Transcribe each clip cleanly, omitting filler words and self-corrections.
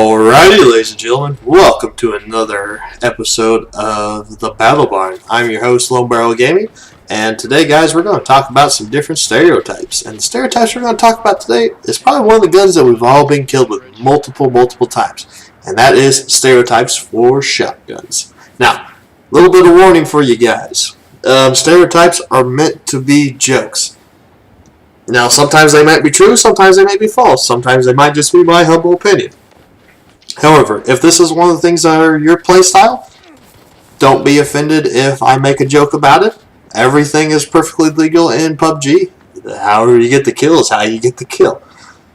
Alrighty, ladies and gentlemen, welcome to another episode of The Battle Barn. I'm your host, Lone Barrel Gaming, and today, guys, we're going to talk about some different stereotypes. And the stereotypes we're going to talk about today is probably one of the guns that we've all been killed with multiple times, and that is stereotypes for shotguns. Now, a little bit of warning for you guys. Stereotypes are meant to be jokes. Now, sometimes they might be true, sometimes they might be false, sometimes they might just be my humble opinion. However, if this is one of the things that are your playstyle, don't be offended if I make a joke about it. Everything is perfectly legal in PUBG. However you get the kill is how you get the kill.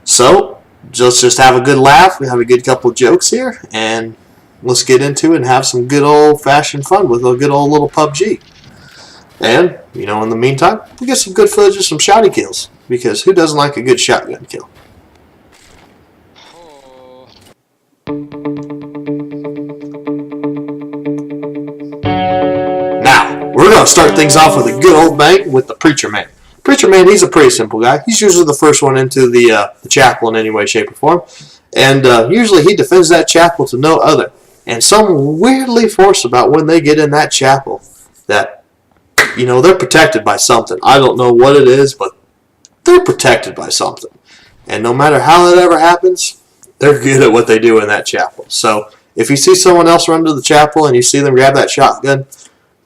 So, let's just have a good laugh, we have a good couple of jokes here, and let's get into it and have some good old-fashioned fun with a good old little PUBG. And, you know, in the meantime, we get some good footage of some shoddy kills, because who doesn't like a good shotgun kill? Now, we're going to start things off with a good old bang with the Preacher Man. Preacher Man, he's a pretty simple guy. He's usually the first one into the chapel in any way, shape, or form. And usually he defends that chapel to no other. And some weirdly force about when they get in that chapel that, you know, they're protected by something. I don't know what it is, but they're protected by something. And no matter how that ever happens, they're good at what they do in that chapel. So if you see someone else run to the chapel and you see them grab that shotgun,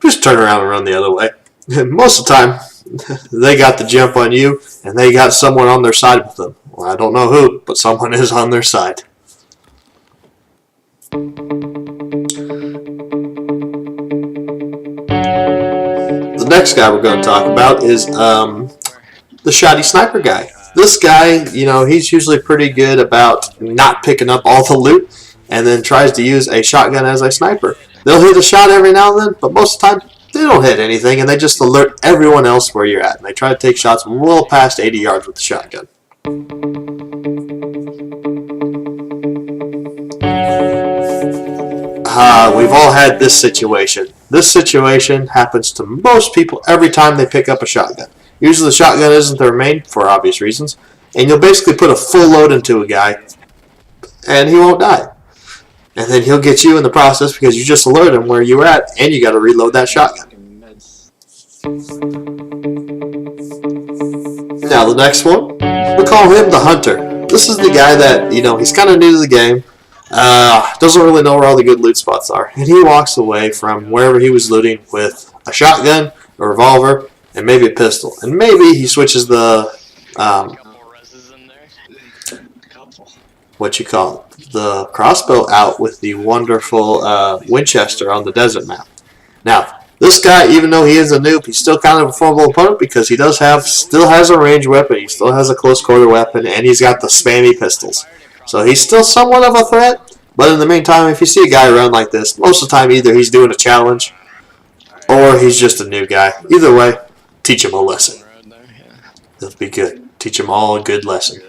just turn around and run the other way. And most of the time, they got the jump on you, and they got someone on their side with them. Well, I don't know who, but someone is on their side. The next guy we're going to talk about is the Shoddy Sniper guy. This guy, you know, he's usually pretty good about not picking up all the loot and then tries to use a shotgun as a sniper. They'll hit a shot every now and then, but most of the time they don't hit anything and they just alert everyone else where you're at. And they try to take shots well past 80 yards with the shotgun. We've all had this situation. This situation happens to most people every time they pick up a shotgun. Usually the shotgun isn't their main for obvious reasons. And you'll basically put a full load into a guy and he won't die. And then he'll get you in the process because you just alerted him where you were at and you got to reload that shotgun. Now the next one, we call him the Hunter. This is the guy that, you know, he's kind of new to the game. Doesn't really know where all the good loot spots are. And he walks away from wherever he was looting with a shotgun, a revolver, and maybe a pistol. And maybe he switches the, what you call it, the crossbow out with the wonderful Winchester on the desert map. Now, this guy, even though he is a noob, he's still kind of a formidable opponent because he still has a ranged weapon, he still has a close quarter weapon, and he's got the spammy pistols. So he's still somewhat of a threat, but in the meantime, if you see a guy run like this, most of the time either he's doing a challenge or he's just a new guy. Either way, teach him a lesson. That'll be good. Teach him all a good lesson.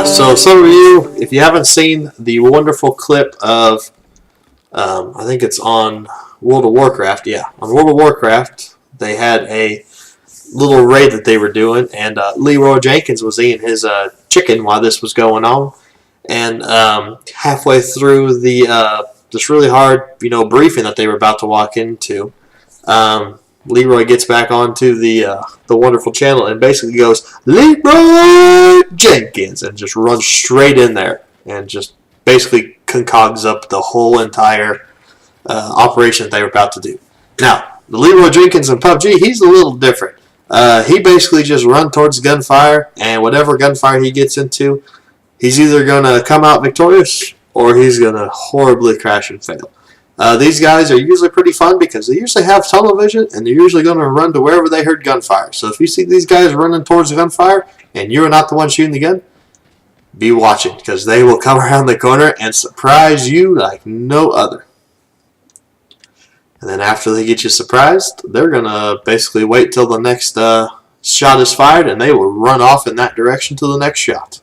So some of you, if you haven't seen the wonderful clip of, I think it's on World of Warcraft, yeah. On World of Warcraft, they had a little raid that they were doing, and Leroy Jenkins was eating his chicken while this was going on. And halfway through the this really hard, you know, briefing that they were about to walk into, Leroy gets back onto the wonderful channel and basically goes, Leroy Jenkins, and just runs straight in there and just basically concocts up the whole entire operation that they were about to do. Now, the Leroy Jenkins in PUBG, he's a little different. He basically just runs towards gunfire, and whatever gunfire he gets into, he's either going to come out victorious or he's going to horribly crash and fail. These guys are usually pretty fun because they usually have tunnel vision and they're usually going to run to wherever they heard gunfire. So if you see these guys running towards the gunfire and you're not the one shooting the gun, be watching because they will come around the corner and surprise you like no other. And then after they get you surprised, they're going to basically wait till the next shot is fired and they will run off in that direction to the next shot.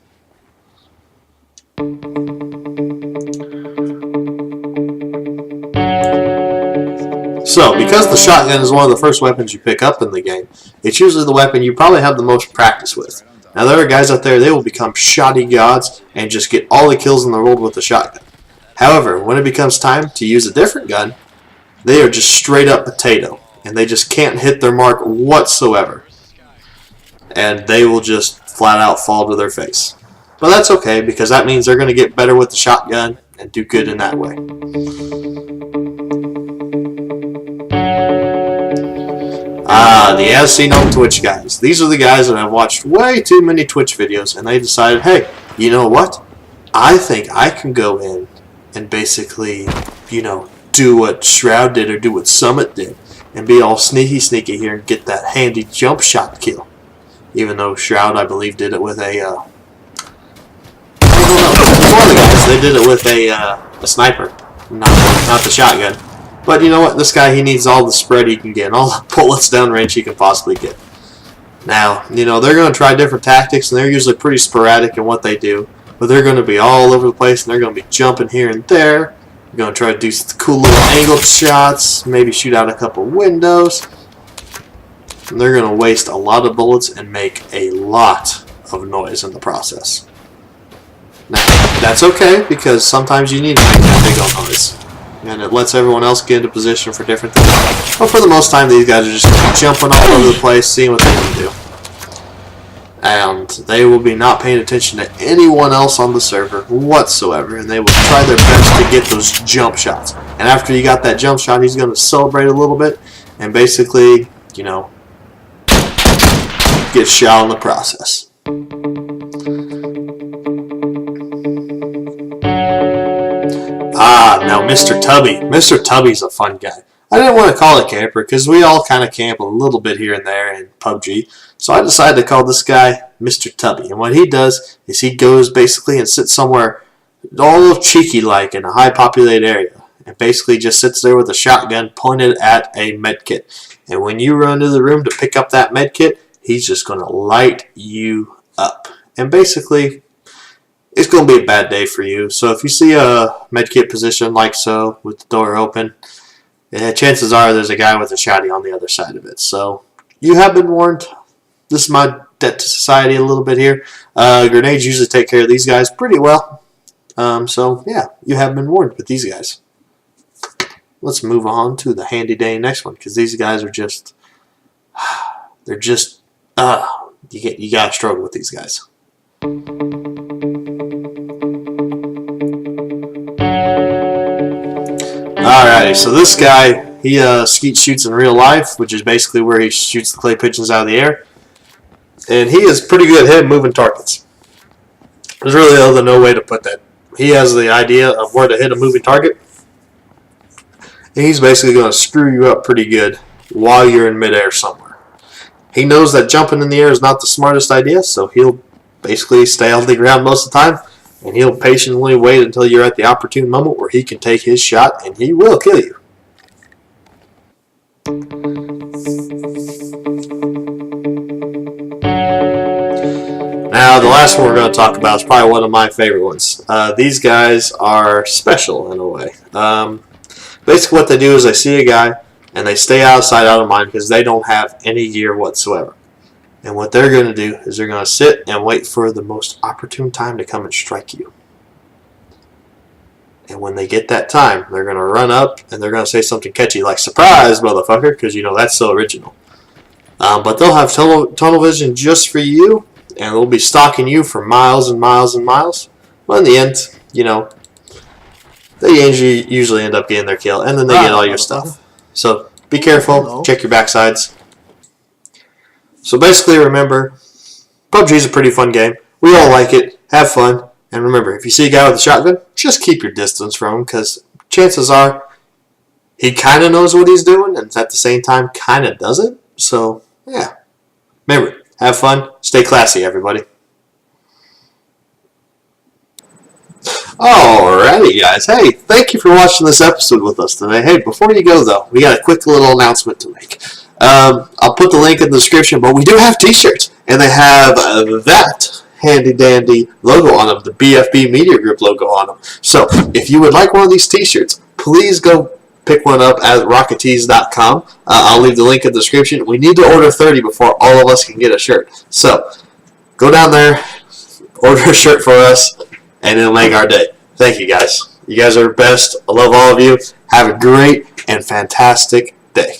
So, because the shotgun is one of the first weapons you pick up in the game, it's usually the weapon you probably have the most practice with. Now, there are guys out there, they will become shoddy gods and just get all the kills in the world with the shotgun. However, when it becomes time to use a different gun, they are just straight up potato, and they just can't hit their mark whatsoever. And they will just flat out fall to their face. But that's okay, because that means they're going to get better with the shotgun and do good in that way. The as seen on Twitch guys. These are the guys that have watched way too many Twitch videos, and they decided, hey, you know what? I think I can go in and basically, you know, do what Shroud did or do what Summit did and be all sneaky here and get that handy jump shot kill. Even though Shroud, I believe, did it with a, one of the guys, they did it with a sniper, not the shotgun. But you know what? This guy, he needs all the spread he can get, all the bullets downrange he can possibly get. Now, you know, they're going to try different tactics, and they're usually pretty sporadic in what they do. But they're going to be all over the place, and they're going to be jumping here and there. They're going to try to do some cool little angled shots, maybe shoot out a couple windows. And they're going to waste a lot of bullets and make a lot of noise in the process. Now, that's okay, because sometimes you need to make that big old noise. And it lets everyone else get into position for different things. But for the most time, these guys are just jumping all over the place, seeing what they can do. And they will be not paying attention to anyone else on the server whatsoever. And they will try their best to get those jump shots. And after you got that jump shot, he's going to celebrate a little bit. And basically, you know, get shot in the process. Now Mr. Tubby. Mr. Tubby's a fun guy. I didn't want to call it camper because we all kind of camp a little bit here and there in Pubg. So I decided to call this guy Mr. Tubby. And what he does is he goes basically and sits somewhere all cheeky-like in a high-populated area. And basically just sits there with a shotgun pointed at a medkit. And when you run into the room to pick up that medkit, he's just going to light you up. And basically, it's going to be a bad day for you. So if you see a medkit position like so, with the door open, chances are there's a guy with a shotty on the other side of it. So you have been warned. This is my debt to society a little bit here. Grenades usually take care of these guys pretty well. So yeah, you have been warned with these guys. Let's move on to the handy dandy next one, because these guys are just, they're just, you gotta struggle with these guys. Alrighty, so this guy, he Skeet shoots in real life, which is basically where he shoots the clay pigeons out of the air. And he is pretty good at moving targets. There's really no way to put that. He has the idea of where to hit a moving target. And he's basically going to screw you up pretty good while you're in midair somewhere. He knows that jumping in the air is not the smartest idea, so he'll basically stay on the ground most of the time. And he'll patiently wait until you're at the opportune moment where he can take his shot, and he will kill you. Now, the last one we're going to talk about is probably one of my favorite ones. These guys are special in a way. Basically what they do is they see a guy, and they stay outside out of mind because they don't have any gear whatsoever. And what they're going to do is they're going to sit and wait for the most opportune time to come and strike you. And when they get that time, they're going to run up and they're going to say something catchy like, "Surprise, motherfucker," because, you know, that's so original. But they'll have tunnel vision just for you, and they'll be stalking you for miles and miles and miles. But in the end, you know, they usually end up getting their kill, and then they get all your stuff. So be careful, check your backsides. So basically, remember, PUBG is a pretty fun game. We all like it. Have fun. And remember, if you see a guy with a shotgun, just keep your distance from him, because chances are he kind of knows what he's doing, and at the same time kind of doesn't. So, yeah. Remember, have fun. Stay classy, everybody. Alrighty, guys. Hey, thank you for watching this episode with us today. Hey, before you go, though, we got a quick little announcement to make. I'll put the link in the description, but we do have t-shirts, and they have that handy dandy logo on them, the BFB Media Group logo on them. So if you would like one of these t-shirts, please go pick one up at rocketees.com. I'll leave the link in the description. We need to order 30 before all of us can get a shirt. So go down there, order a shirt for us, and it'll make our day. Thank you, guys. You guys are the best. I love all of you. Have a great and fantastic day.